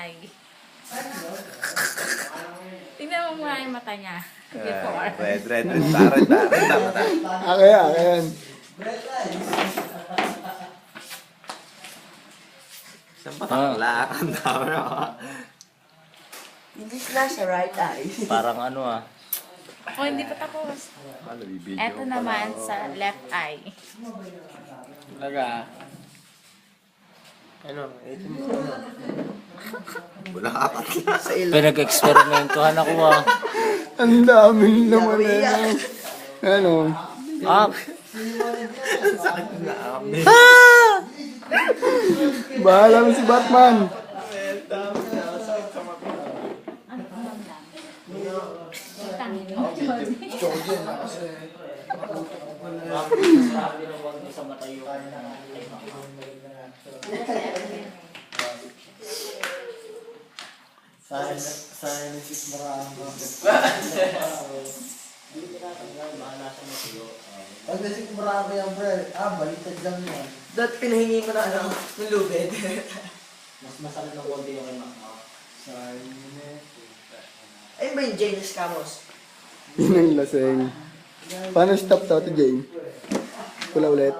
eye. Tingnan mo muna yung mata niya. Before. Red. Tama. Akin. Isang patakla. Ang dami na. Hindi sila sa right eye. Parang ano ah. Oh, hindi pa tapos. Ano, bibidyo Eto ko naman pala, oh. sa left eye. Talaga. Ano? Ito mo. Wala apat na. Sa ilong. Pinag-eksperimentuhan ako ah. Ang dami naman ano. Ano? Ah! Bahala mo si Batman. Silence is marama. Pag nasik marami ang pre, balitad lang yan. Dahil pinahingi ko na ano, ng lubid. Mas masakit ng konti yung kay Mama. Ayun ba yung James Camos? Yun ang laseng. Paano stop to, Jane? Pula ulit.